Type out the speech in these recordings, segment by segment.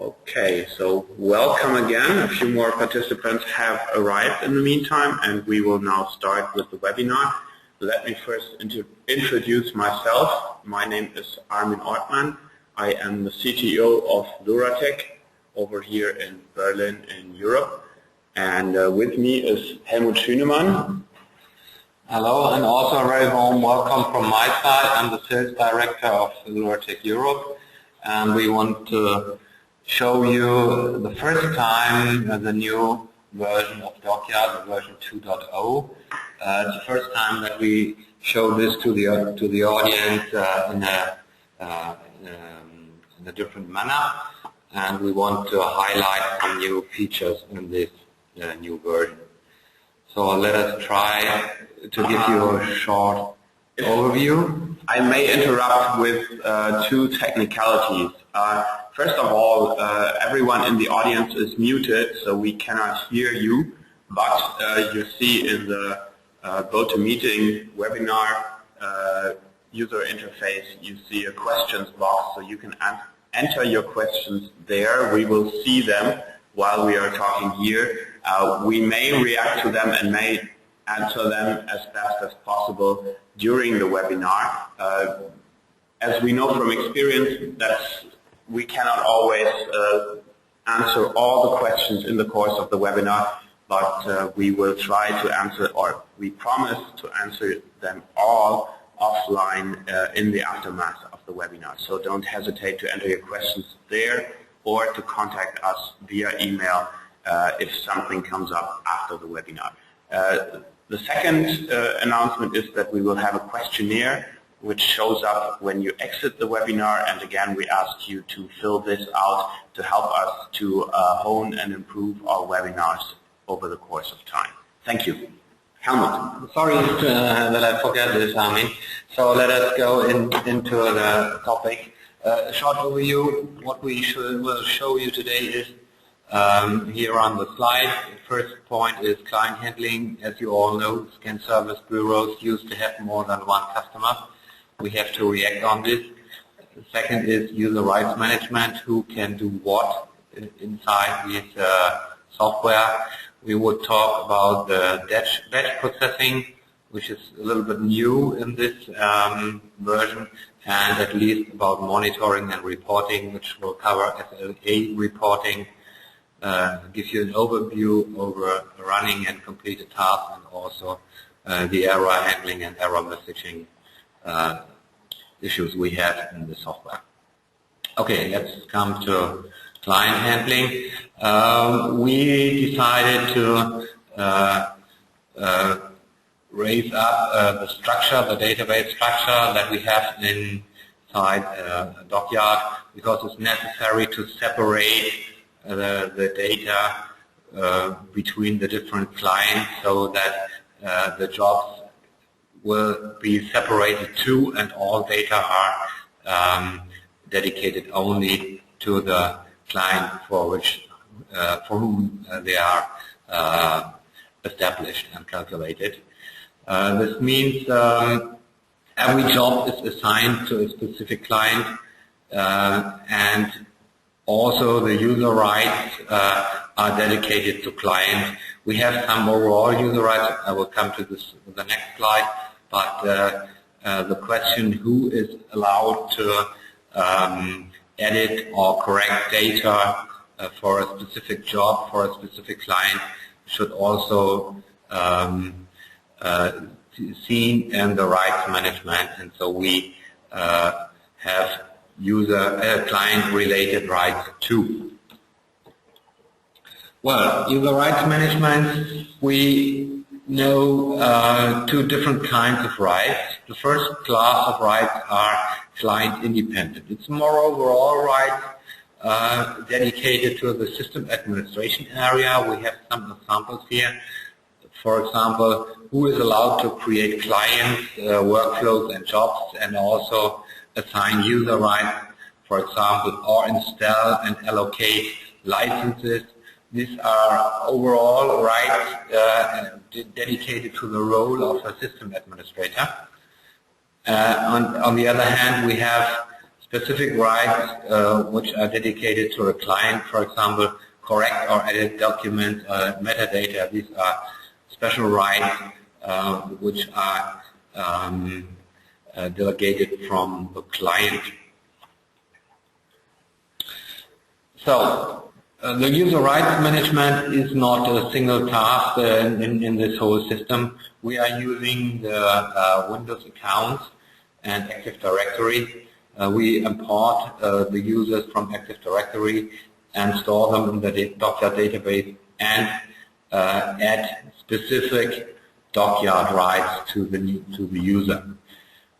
Okay, so welcome again. A few more participants have arrived in the meantime, and we will now start with the webinar. Let me first introduce myself. My name is Armin Ortmann. I am the CTO of Luratech over here in Berlin in Europe. And with me is Helmut Schünemann. Hello, and also a very warm welcome from my side. I'm the sales director of Luratech Europe, and we want to show you the first time the new version of DocYard, the version 2.0. It's the first time that we show this to the audience in a different manner, and we want to highlight some new features in this new version. So let us try to give you a short overview. I may interrupt with two technicalities. First of all, everyone in the audience is muted, so we cannot hear you, but you see in the GoToMeeting webinar user interface, you see a questions box, so you can enter your questions there. We will see them while we are talking here. We may react to them and may answer them as fast as possible during the webinar. As we know from experience, we cannot always answer all the questions in the course of the webinar, but we will try to answer, or we promise to answer them all offline in the aftermath of the webinar. So don't hesitate to enter your questions there or to contact us via email if something comes up after the webinar. The second announcement is that we will have a questionnaire which shows up when you exit the webinar, and again we ask you to fill this out to help us to hone and improve our webinars over the course of time. Thank you. Helmut. Sorry that I forgot this, Armin. So let us go into the topic. A short overview. What we will show you today is here on the slide. The first point is client handling. As you all know, scan service bureaus used to have more than one customer. We have to react on this. The second is user rights management, who can do what inside this software. We would talk about the batch processing, which is a little bit new in this version, and at least about monitoring and reporting, which will cover SLA-Reporting, give you an overview over running and completed tasks, and also the error handling and error messaging issues we have in the software. Okay, let's come to client handling. We decided to raise up the structure, the database structure that we have inside DocYard, because it's necessary to separate the data between the different clients so that the jobs will be separated too, and all data are dedicated only to the client for whom they are established and calculated. This means every job is assigned to a specific client, and also the user rights are dedicated to clients. We have some overall user rights. I will come to this in the next slide. But the question who is allowed to edit or correct data for a specific job, for a specific client, should also seen in the rights management. And so we have client-related rights too. Well, user rights management, we know two different kinds of rights. The first class of rights are client independent. It's more overall rights dedicated to the system administration area. We have some examples here. For example, who is allowed to create clients, workflows and jobs, and also assign user rights, for example, or install and allocate licenses. These are overall rights dedicated to the role of a system administrator. On the other hand, we have specific rights which are dedicated to a client, for example, correct or edit documents, metadata. These are special rights which are delegated from the client. So the user rights management is not a single task in this whole system. We are using the Windows accounts and Active Directory. We import the users from Active Directory and store them in the DocYard database and add specific DocYard rights to the user.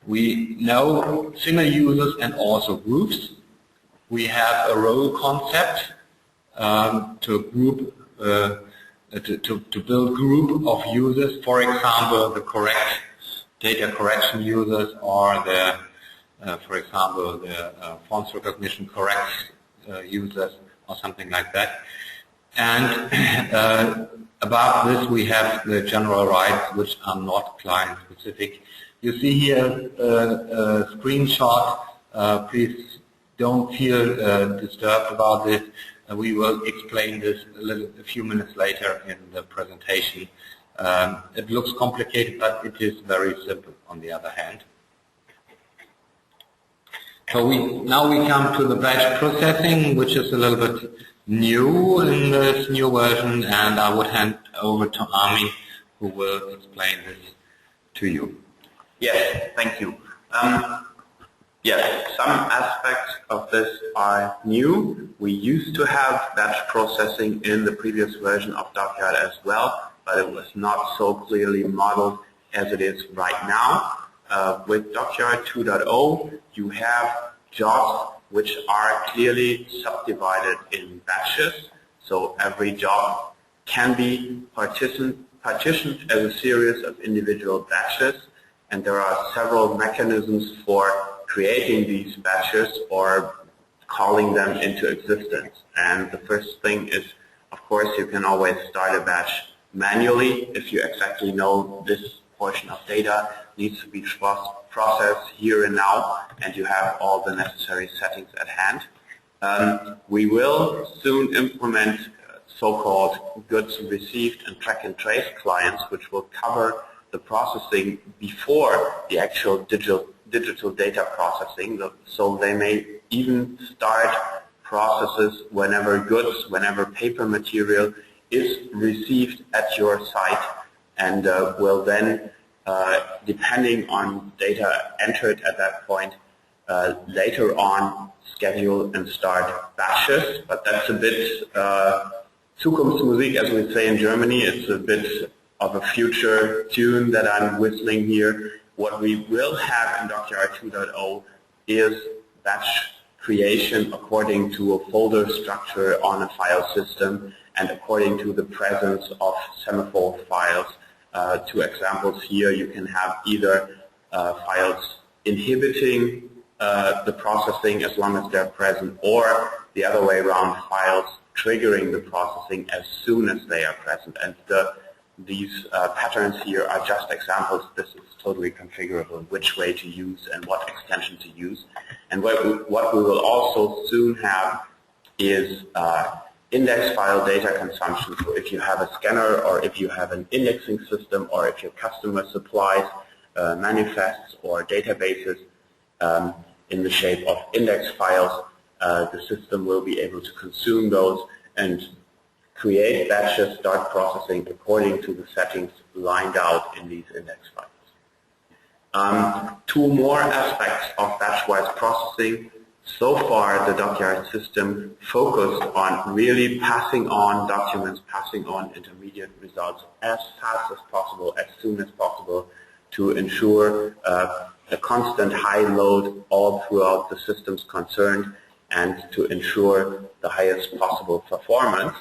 We know single users and also groups. We have a role concept to group to build group of users. For example, the correct data correction users, or the for example the fonts recognition correct users, or something like that. And above this we have the general rights which are not client specific. You see here a screenshot. Please don't feel disturbed about this. We will explain this a few minutes later in the presentation. It looks complicated, but it is very simple on the other hand. So now we come to the batch processing, which is a little bit new in this new version, and I would hand over to Armin, who will explain this to you. Yes, thank you. Yes, some aspects of this are new. We used to have batch processing in the previous version of DocYard as well, but it was not so clearly modeled as it is right now. With DocYard 2.0, you have jobs which are clearly subdivided in batches. So every job can be partitioned as a series of individual batches, and there are several mechanisms for creating these batches or calling them into existence. And the first thing is, of course, you can always start a batch manually if you exactly know this portion of data needs to be processed here and now, and you have all the necessary settings at hand. We will soon implement so-called goods received and track and trace clients, which will cover the processing before the actual digital data processing. So they may even start processes whenever paper material is received at your site, and will then, depending on data entered at that point, later on schedule and start batches. But that's a bit Zukunftsmusik, as we say in Germany. It's a bit of a future tune that I'm whistling here. What we will have in DocYard 2.0 is batch creation according to a folder structure on a file system and according to the presence of semaphore files. Two examples here: you can have either files inhibiting the processing as long as they're present, or the other way around, files triggering the processing as soon as they are present. And these patterns here are just examples. This is totally configurable, which way to use and what extension to use. And what we will also soon have is index file data consumption. So if you have a scanner, or if you have an indexing system, or if your customer supplies manifests or databases in the shape of index files, the system will be able to consume those and create batches, start processing according to the settings lined out in these index files. Two more aspects of batch-wise processing. So far, the DocYard system focused on really passing on documents, passing on intermediate results as fast as possible, as soon as possible, to ensure a constant high load all throughout the systems concerned and to ensure the highest possible performance.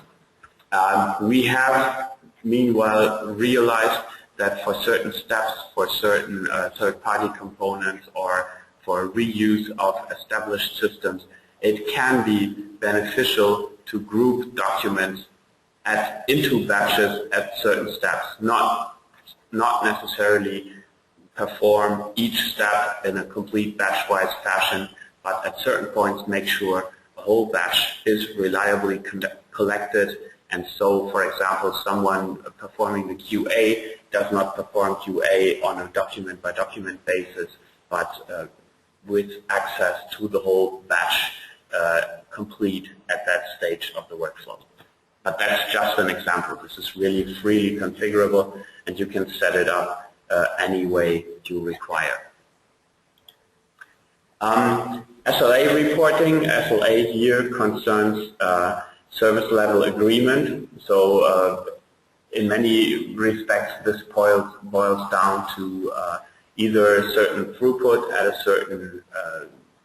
We have, meanwhile, realized that for certain steps, for certain third-party components, or for reuse of established systems, it can be beneficial to group documents into batches at certain steps, not necessarily perform each step in a complete batch-wise fashion, but at certain points make sure a whole batch is reliably collected. And so, for example, someone performing the QA does not perform QA on a document-by-document basis, but with access to the whole batch complete at that stage of the workflow. But that's just an example. This is really freely configurable, and you can set it up any way you require. SLA reporting. SLA here concerns service level agreement. So in many respects, this boils down to either a certain throughput at a certain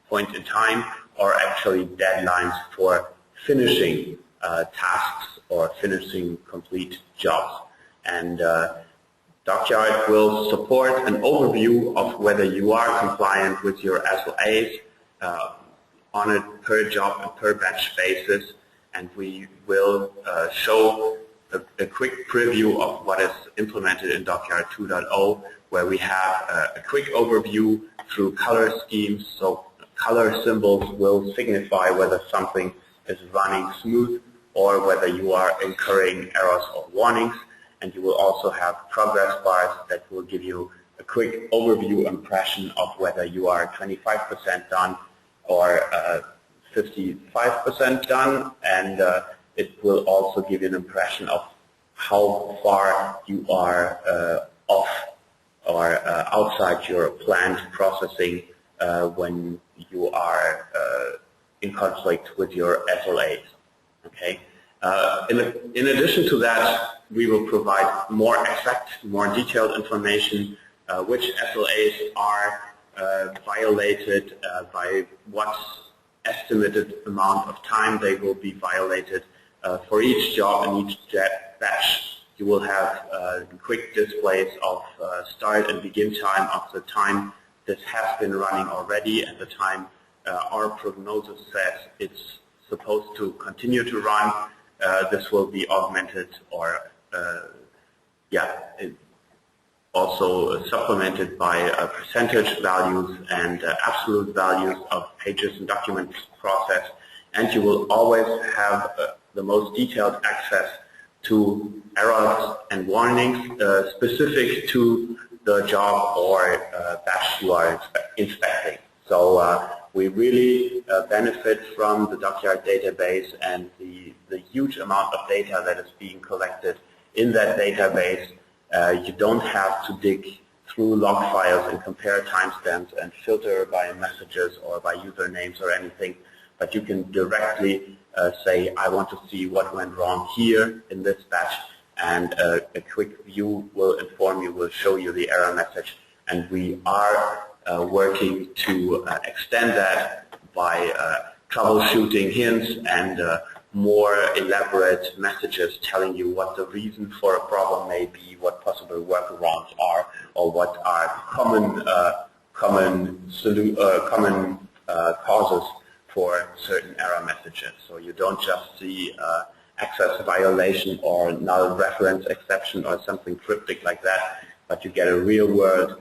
point in time, or actually deadlines for finishing tasks or finishing complete jobs. And DocYard will support an overview of whether you are compliant with your SLAs on a per job and per batch basis, and we will show a quick preview of what is implemented in DocYard 2.0, where we have a quick overview through color schemes. So color symbols will signify whether something is running smooth or whether you are incurring errors or warnings. And you will also have progress bars that will give you a quick overview impression of whether you are 25% done or 55% done. And it will also give you an impression of how far you are off or outside your planned processing when you are in conflict with your SLAs. Okay. In addition to that, we will provide more exact, more detailed information which SLAs are violated, by what estimated amount of time they will be violated. For each job and each batch, you will have quick displays of start and begin time of the time this has been running already and the time our prognosis says it's supposed to continue to run. This will be augmented or also supplemented by percentage values and absolute values of pages and documents processed, and you will always have the most detailed access to errors and warnings specific to the job or batch you are inspecting. So we really benefit from the DocYard database and the huge amount of data that is being collected in that database. You don't have to dig through log files and compare timestamps and filter by messages or by usernames or anything, but you can directly say, I want to see what went wrong here in this batch, and a quick view will inform you, will show you the error message, and we are working to extend that by troubleshooting hints and more elaborate messages telling you what the reason for a problem may be, what possible workarounds are, or what are common causes for certain error messages. So you don't just see access violation or null reference exception or something cryptic like that, but you get a real-world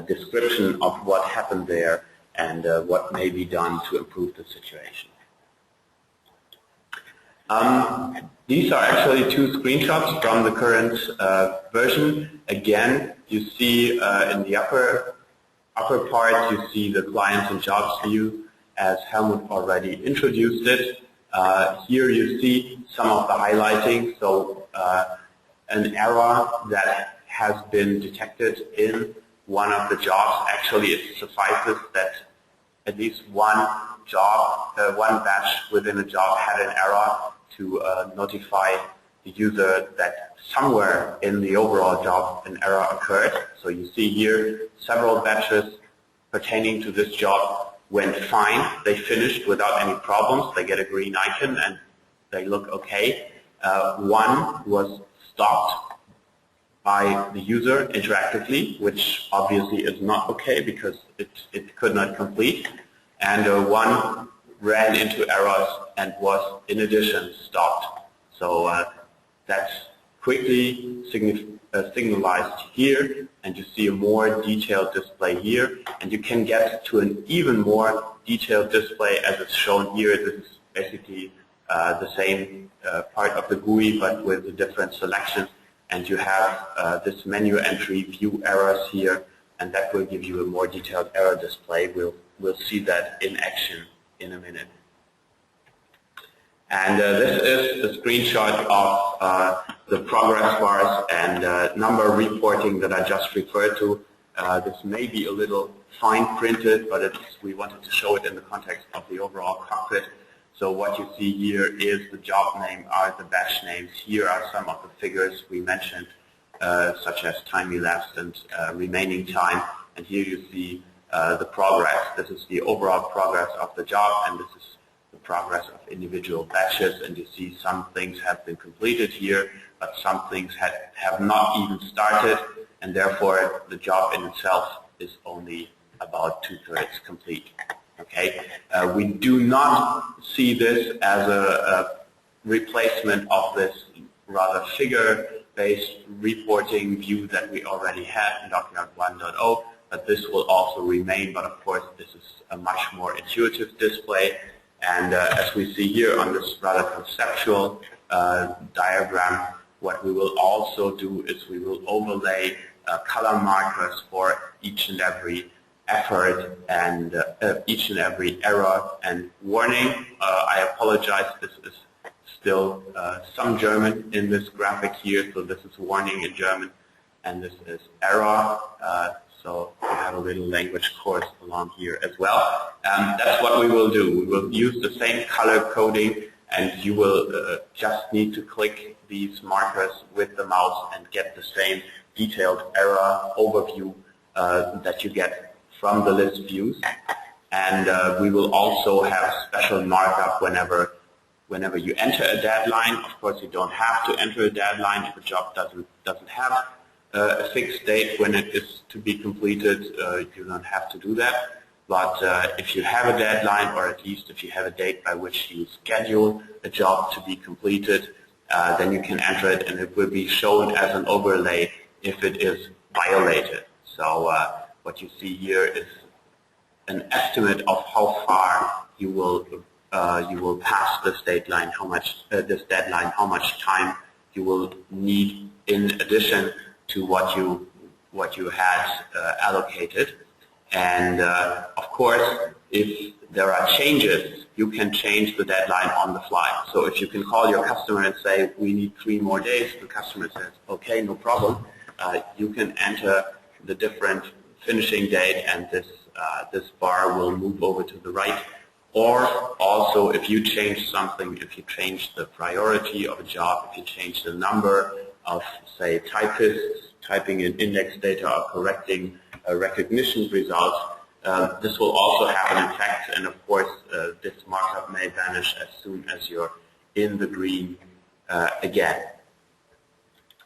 description of what happened there and what may be done to improve the situation. These are actually two screenshots from the current version. Again, you see in the upper part, you see the clients and jobs view as Helmut already introduced it. Here you see some of the highlighting. So an error that has been detected in one of the jobs. Actually, it suffices that at least one job, one batch within a job had an error to notify the user that somewhere in the overall job an error occurred. So you see here several batches pertaining to this job went fine. They finished without any problems. They get a green icon and they look okay. One was stopped by the user interactively, which obviously is not okay because it could not complete. And one ran into errors and was, in addition, stopped. So that's quickly signalized here, and you see a more detailed display here, and you can get to an even more detailed display as it's shown here. This is basically the same part of the GUI, but with a different selection. And you have this menu entry view errors here, and that will give you a more detailed error display. We'll see that in action in a minute. And this is a screenshot of the progress bars and number reporting that I just referred to. This may be a little fine printed, but we wanted to show it in the context of the overall cockpit. So what you see here is the job name, are the batch names. Here are some of the figures we mentioned, such as time elapsed and remaining time. And here you see the progress. This is the overall progress of the job, and this is the progress of individual batches. And you see some things have been completed here, but some things have not even started, and therefore the job in itself is only about 2/3 complete. Okay, we do not see this as a replacement of this rather figure-based reporting view that we already had in DocYard 1.0, but this will also remain. But of course, this is a much more intuitive display. And as we see here on this rather conceptual diagram, what we will also do is we will overlay color markers for each and every effort and each and every error and warning. I apologize, this is still some German in this graphic here, so this is warning in German, and this is error. So we have a little language course along here as well. That's what we will do. We will use the same color coding, and you will just need to click these markers with the mouse and get the same detailed error overview that you get from the list views. And we will also have special markup whenever you enter a deadline. Of course, you don't have to enter a deadline if a job doesn't have a fixed date when it is to be completed. You don't have to do that. But if you have a deadline, or at least if you have a date by which you schedule a job to be completed, then you can enter it, and it will be shown as an overlay if it is violated. So what you see here is an estimate of how far you will pass this deadline, how much time you will need in addition to what you had allocated. And of course, if there are changes, you can change the deadline on the fly. So if you can call your customer and say, we need 3 more days, the customer says, okay, no problem. You can enter the different finishing date, and this bar will move over to the right. Or also, if you change something, if you change the priority of a job, if you change the number of, say, typists typing in index data or correcting recognition results, this will also have an effect. And of course, this markup may vanish as soon as you're in the green again.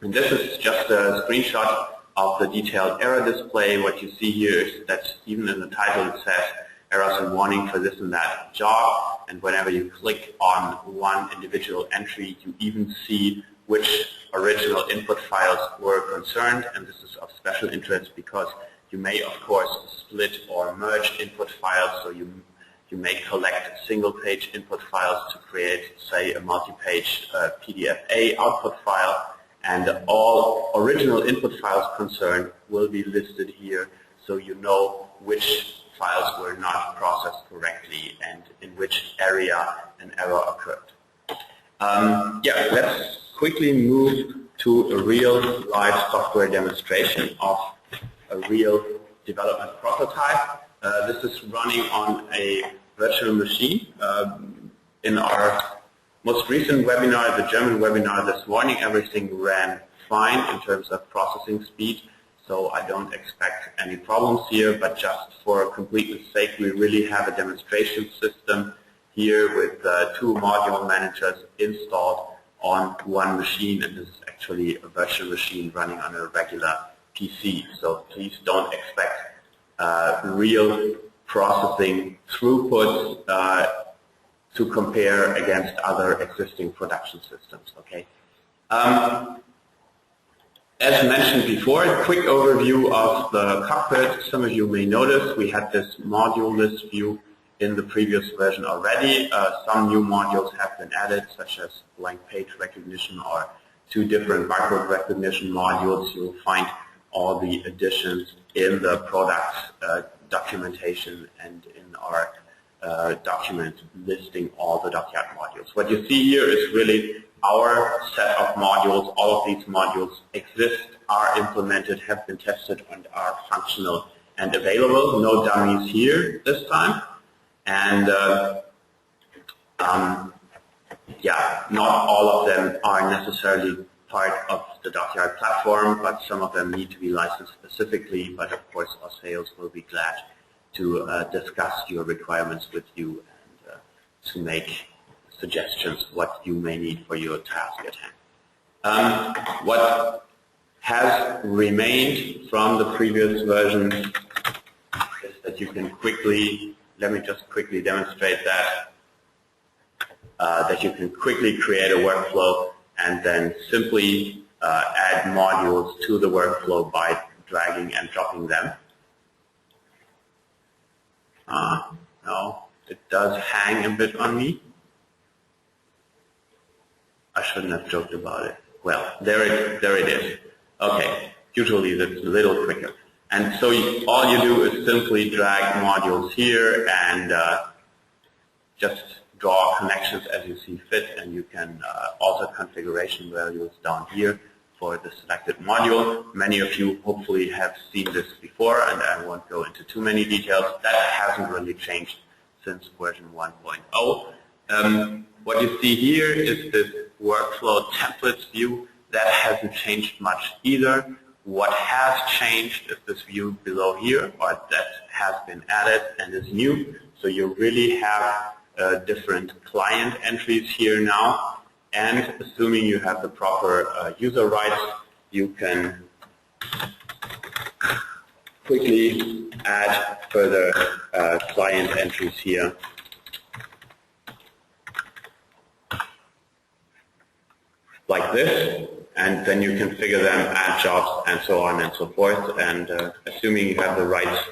And this is just a screenshot of the detailed error display. What you see here is that even in the title it says errors and warning for this and that job, and whenever you click on one individual entry, you even see which original input files were concerned. And this is of special interest because you may, of course, split or merge input files. So you may collect single-page input files to create, say, a multi-page PDF-A output file. And all original input files concerned will be listed here, so you know which files were not processed correctly and in which area an error occurred. Yeah, let's quickly move to a real live software demonstration of a real development prototype. This is running on a virtual machine. In our most recent webinar, the German webinar this morning, everything ran fine in terms of processing speed, so I don't expect any problems here, but just for completeness sake, we really have a demonstration system here with 2 module managers installed on one machine, and this is actually a virtual machine running on a regular PC, so please don't expect real processing throughput to compare against other existing production systems. Okay. As mentioned before, a quick overview of the cockpit. Some of you may notice we had this module list view in the previous version already. Some new modules have been added, such as blank page recognition or 2 different barcode recognition modules. You'll find all the additions in the product documentation and in our document listing all the DocYard modules. What you see here is really our set of modules. All of these modules exist, are implemented, have been tested, and are functional and available. No dummies here this time. And yeah, not all of them are necessarily part of the DocYard platform, but some of them need to be licensed specifically. But of course, our sales will be glad to discuss your requirements with you and to make suggestions what you may need for your task at hand. What has remained from the previous version is that you can quickly, let me just quickly demonstrate that, that you can quickly create a workflow and then simply add modules to the workflow by dragging and dropping them. No, it does hang a bit on me. I shouldn't have joked about it. Well, there it is. Okay, usually that's a little quicker. And so all you do is simply drag modules here and just draw connections as you see fit, and you can alter configuration values down here for the selected module. Many of you hopefully have seen this before, and I won't go into too many details. That hasn't really changed since version 1.0. What you see here is this workflow templates view. That hasn't changed much either. What has changed is this view below here, or that has been added and is new. So you really have different client entries here now. And assuming you have the proper user rights, you can quickly add further client entries here. Like this, and then you configure them, add jobs, and so on and so forth. And assuming you have the rights,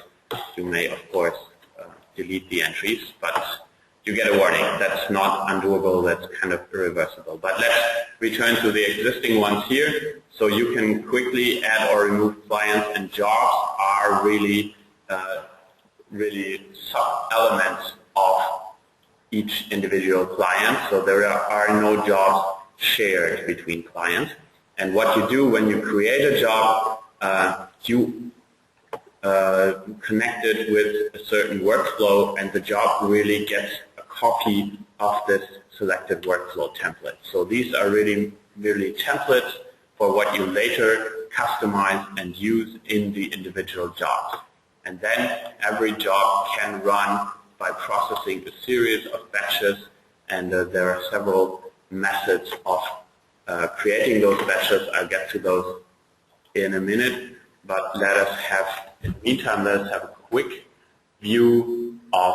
you may, of course, delete the entries, but you get a warning. That's not undoable. That's kind of irreversible. But let's return to the existing ones here. So you can quickly add or remove clients, and jobs are really, really sub-elements of each individual client. So there are no jobs shared between clients. And what you do when you create a job, you connect it with a certain workflow, and the job really gets a copy of this selected workflow template. So these are really templates for what you later customize and use in the individual jobs. And then every job can run by processing a series of batches, and there are several methods of creating those batches. I'll get to those in a minute, but let us have, in the meantime, let's have a quick view of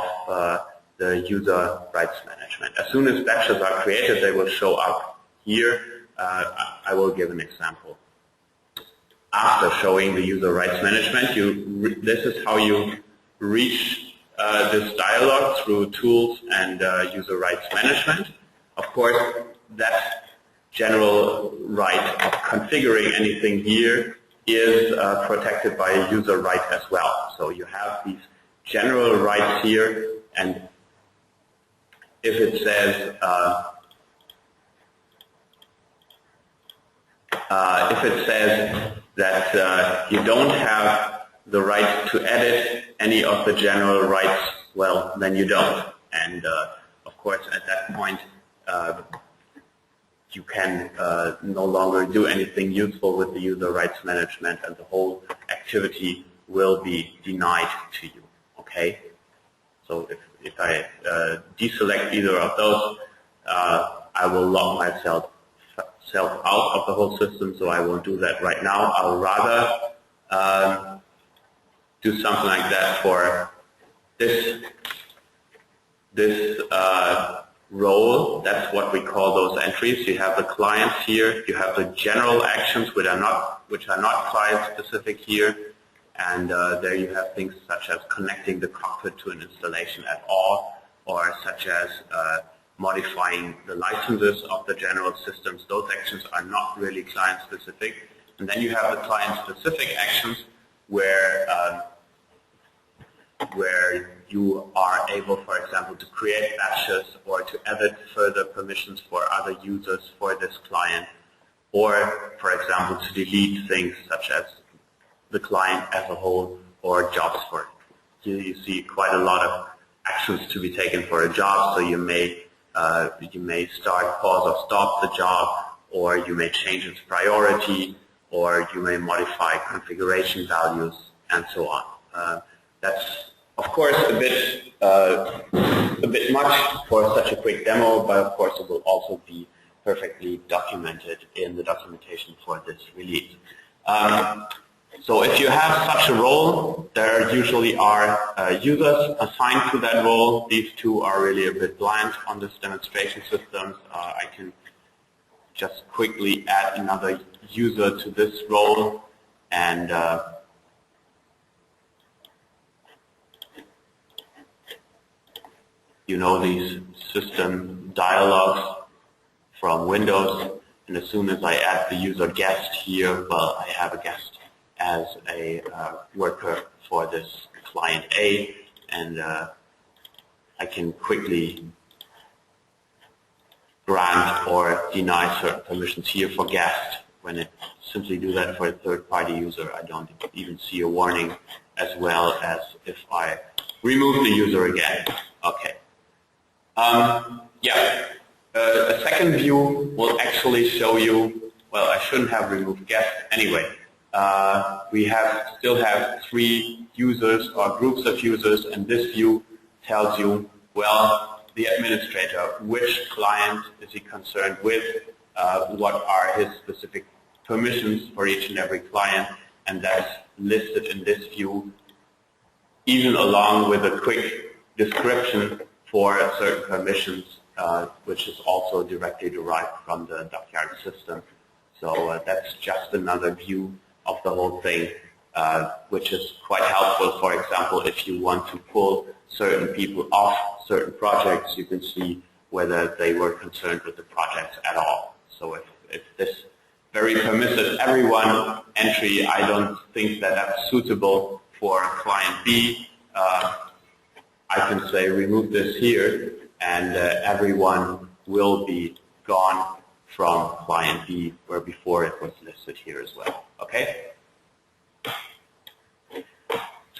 the user rights management. As soon as batches are created, they will show up here. I will give an example. After showing the user rights management, this is how you reach this dialog through tools and user rights management. Of course, that general right of configuring anything here is protected by a user right as well. So you have these general rights here, and if it says that you don't have the right to edit any of the general rights, well, then you don't. And of course, at that point, you can no longer do anything useful with the user rights management, and the whole activity will be denied to you. Okay? So if I deselect either of those, I will log myself out of the whole system, so I won't do that right now. I'll rather do something like that for this role. That's what we call those entries. You have the clients here, you have the general actions which are not client specific here, And there you have things such as connecting the cockpit to an installation at all, or such as modifying the licenses of the general systems. Those actions are not really client-specific. And then you have the client-specific actions where you are able, for example, to create batches or to edit further permissions for other users for this client, or, for example, to delete things such as the client as a whole or jobs for it. Here you see quite a lot of actions to be taken for a job, so you may start, pause, or stop the job, or you may change its priority, or you may modify configuration values, and so on. That's, of course, a bit much for such a quick demo, but of course it will also be perfectly documented in the documentation for this release. So if you have such a role, there usually are users assigned to that role. These two are really a bit blind on this demonstration system. I can just quickly add another user to this role, and you know these system dialogues from Windows, and as soon as I add the user guest here, well, I have a guest as a worker for this client A, and I can quickly grant or deny certain permissions here for guest. When I simply do that for a third-party user, I don't even see a warning, as well as if I remove the user again. Okay. A second view will actually show you, well, I shouldn't have removed guest anyway. We still have 3 users or groups of users, and this view tells you, well, the administrator, which client is he concerned with, what are his specific permissions for each and every client, and that's listed in this view, even along with a quick description for certain permissions, which is also directly derived from the DocYard system. So that's just another view of the whole thing, which is quite helpful. For example, if you want to pull certain people off certain projects, you can see whether they were concerned with the projects at all. So if this very permissive everyone entry, I don't think that that's suitable for client B, I can say remove this here, and everyone will be gone from client B, where before it was listed here as well. Okay?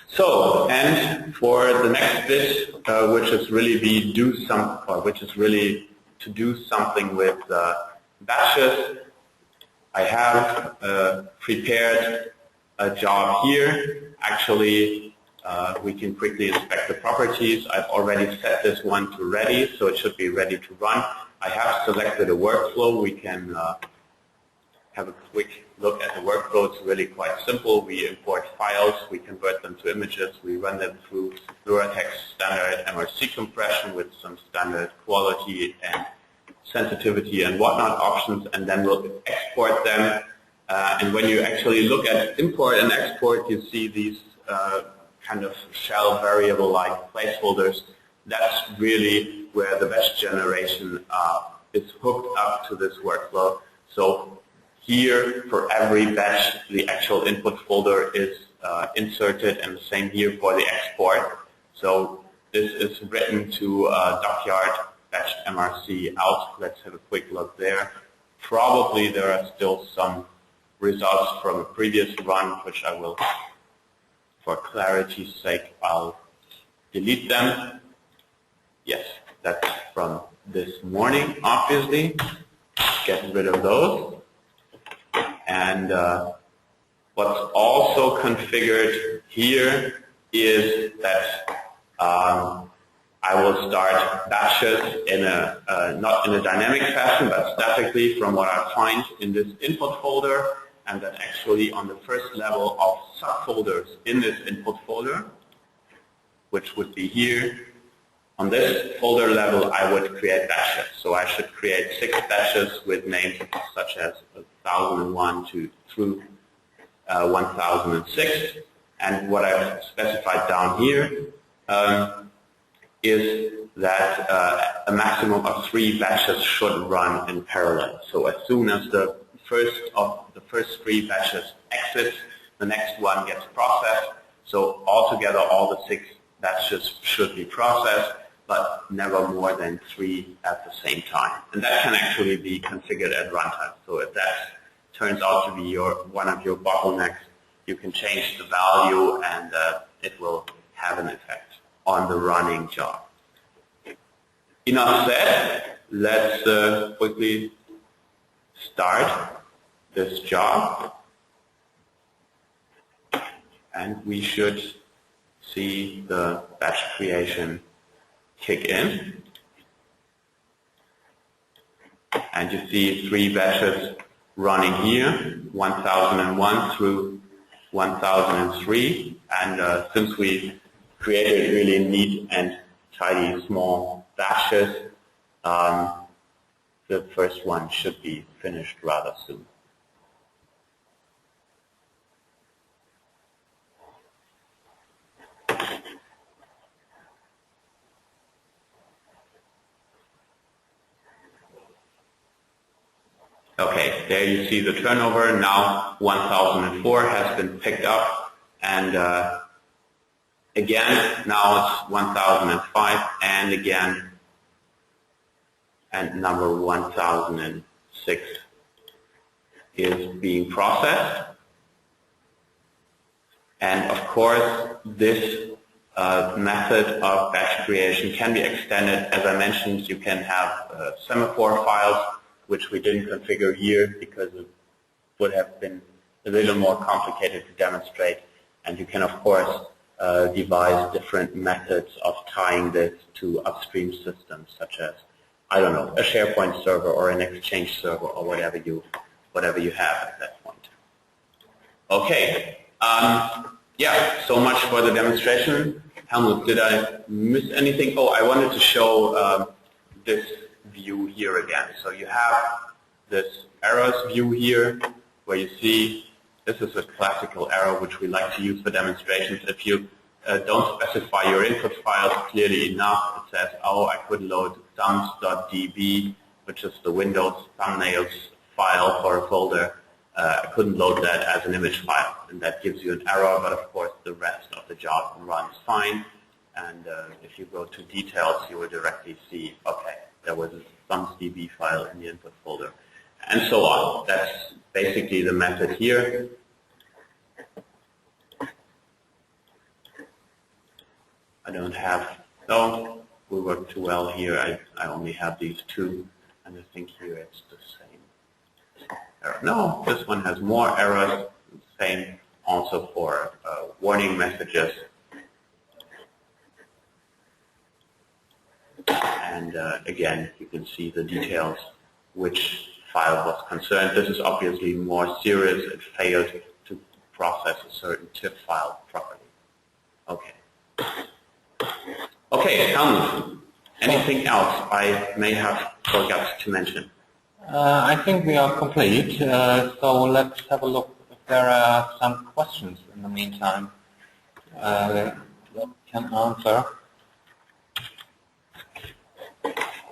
So, and for the next bit, which is really to do something with batches, I have prepared a job here. Actually, we can quickly inspect the properties. I've already set this one to ready, so it should be ready to run. I have selected a workflow. We can have a quick look at the workflow. It's really quite simple. We import files, we convert them to images, we run them through Luratech standard MRC compression with some standard quality and sensitivity and whatnot options, and then we'll export them. And when you actually look at import and export, you see these kind of shell variable-like placeholders. That's really where the batch generation is hooked up to this workflow. So here, for every batch, the actual input folder is inserted, and the same here for the export. So this is written to DocYard batch MRC out. Let's have a quick look there. Probably there are still some results from a previous run, which I will, for clarity's sake, I'll delete them. Yes, that's from this morning, obviously. Get rid of those. And what's also configured here is that I will start batches in not in a dynamic fashion, but statically from what I find in this input folder, and then actually on the first level of subfolders in this input folder, which would be here. On this folder level, I would create batches. So I should create 6 batches with names such as 1001 through 1006. And what I've specified down here is that a maximum of 3 batches should run in parallel. So as soon as the first 3 batches exit, the next one gets processed. So altogether, all the 6 batches should be processed, but never more than 3 at the same time. And that can actually be configured at runtime. So if that turns out to be one of your bottlenecks, you can change the value and it will have an effect on the running job. Enough said, let's quickly start this job. And we should see the batch creation kick in. And you see 3 batches running here, 1001 through 1003. And since we created really neat and tidy small batches, the first one should be finished rather soon. Okay, there you see the turnover. Now 1004 has been picked up, and again, now it's 1005, and again, and number 1006 is being processed. And of course, this method of batch creation can be extended. As I mentioned, you can have semaphore files, which we didn't configure here because it would have been a little more complicated to demonstrate. And you can, of course, devise different methods of tying this to upstream systems, such as, I don't know, a SharePoint server or an Exchange server or whatever you have at that point. Okay. Yeah, so much for the demonstration. Helmut, did I miss anything? Oh, I wanted to show this view here again. So you have this errors view here where you see this is a classical error which we like to use for demonstrations. If you don't specify your input files clearly enough, it says, oh, I could load thumbs.db, which is the Windows thumbnails file for a folder. I couldn't load that as an image file, and that gives you an error, but of course the rest of the job runs fine. And if you go to details, you will directly see, okay, there was a thumbs.db file in the input folder, and so on. That's basically the method here. I don't have, no, we work too well here. I only have these 2, and I think here it's the same error. No, this one has more errors. Same also for warning messages. And again, you can see the details, which file was concerned. This is obviously more serious. It failed to process a certain TIFF file properly. Okay. Okay, Helmut, anything else I may have forgot to mention? I think we are complete. So let's have a look if there are some questions in the meantime that can answer.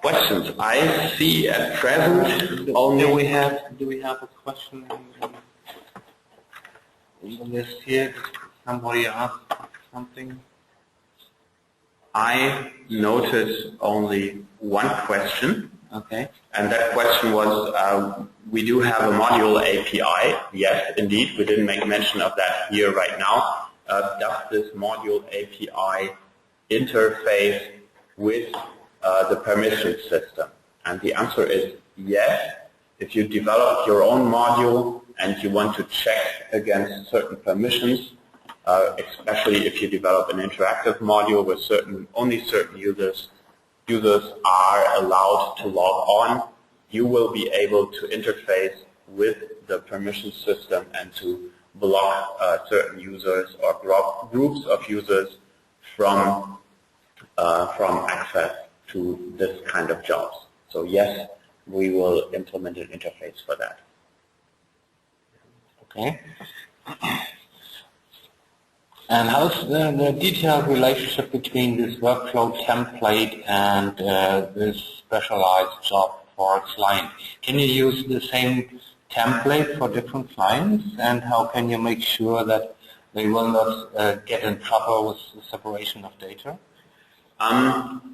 Questions? I see at present only. Do we have a question in the list here? Did somebody ask something? I noticed only one question. Okay. And that question was, we do have a module API. Yes, indeed. We didn't make mention of that here right now. Does this module API interface with the permission system? And the answer is yes. If you develop your own module and you want to check against certain permissions, especially if you develop an interactive module where only certain users are allowed to log on, you will be able to interface with the permission system and to block certain users or groups of users from access to this kind of jobs. So yes, we will implement an interface for that. Okay. And how's the detailed relationship between this workflow template and this specialized job for a client? Can you use the same template for different clients, and how can you make sure that they will not get in trouble with the separation of data?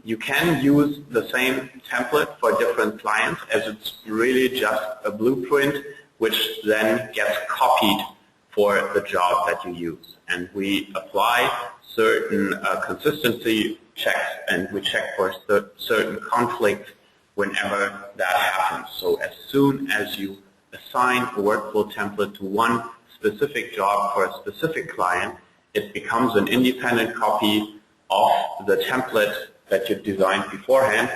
You can use the same template for different clients, as it's really just a blueprint which then gets copied for the job that you use. And we apply certain consistency checks, and we check for certain conflicts whenever that happens. So as soon as you assign a workflow template to one specific job for a specific client, it becomes an independent copy of the template that you designed beforehand,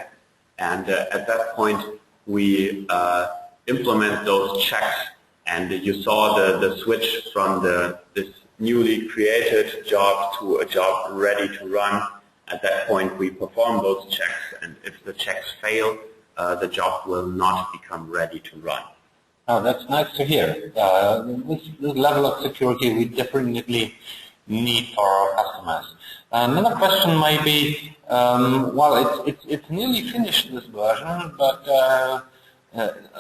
and at that point we implement those checks. And you saw the switch from this newly created job to a job ready to run. At that point we perform those checks, and if the checks fail, the job will not become ready to run. Oh, that's nice to hear. This level of security we definitely need for our customers. Another question might be, well, it's nearly finished, this version, but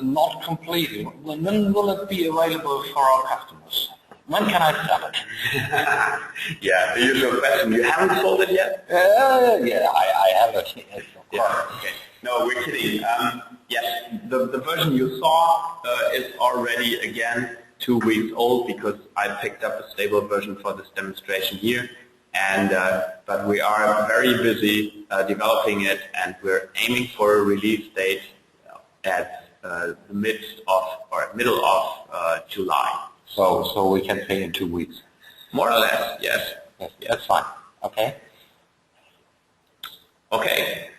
not completely. When will it be available for our customers? When can I sell it? Yeah, the usual question. You haven't sold it yet? Yeah, I have it. Yes, of course. Yeah, okay. No, we're kidding. Yes, the version you saw is already, again, 2 weeks old, because I picked up a stable version for this demonstration here. And but we are very busy developing it, and we're aiming for a release date at the middle of July. So we can say in 2 weeks. More or less, yes. Yes, that's fine. Okay. Okay.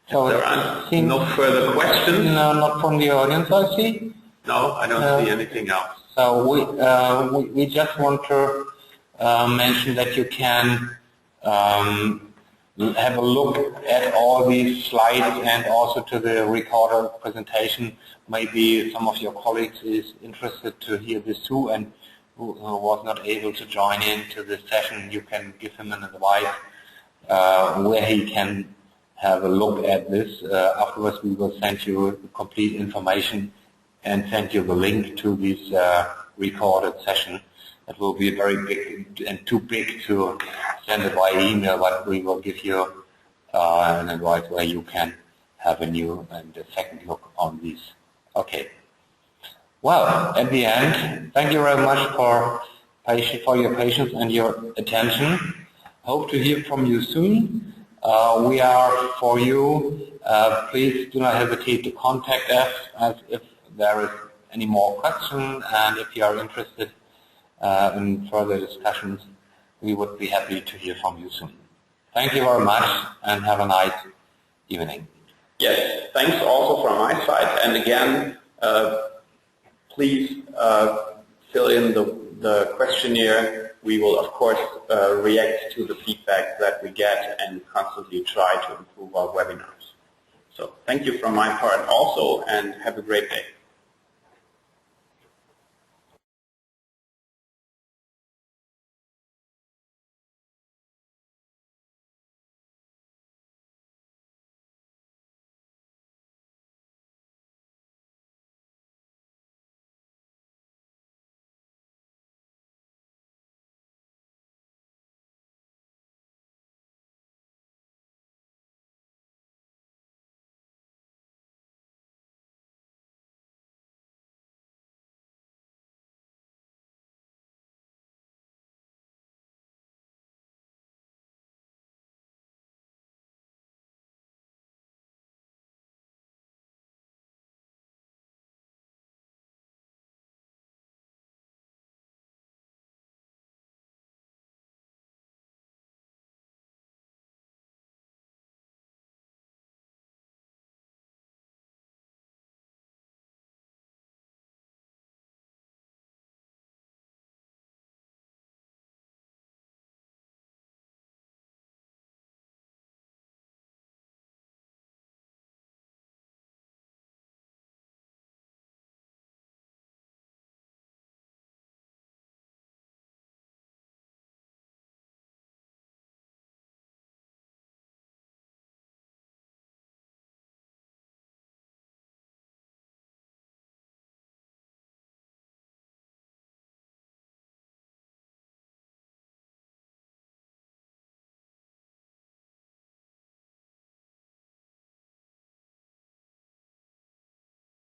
So there are no further questions? No, not from the audience, I see. No, I don't see anything else. So we just want to mention that you can have a look at all these slides and also to the recorded presentation. Maybe some of your colleagues is interested to hear this too, and who was not able to join into this session. You can give him an advice where he can have a look at this. Afterwards we will send you complete information and send you the link to this recorded session. It will be very big and too big to send it by email, but we will give you an advice where you can have a new and a second look on these. Okay. Well, at the end, thank you very much for your patience and your attention. Hope to hear from you soon. We are for you. Please do not hesitate to contact us as if there is any more questions, and if you are interested in further discussions, we would be happy to hear from you soon. Thank you very much, and have a nice evening. Yes, thanks also from my side. And again, please fill in the questionnaire. We will, of course, react to the feedback that we get and constantly try to improve our webinars. So thank you from my part also, and have a great day.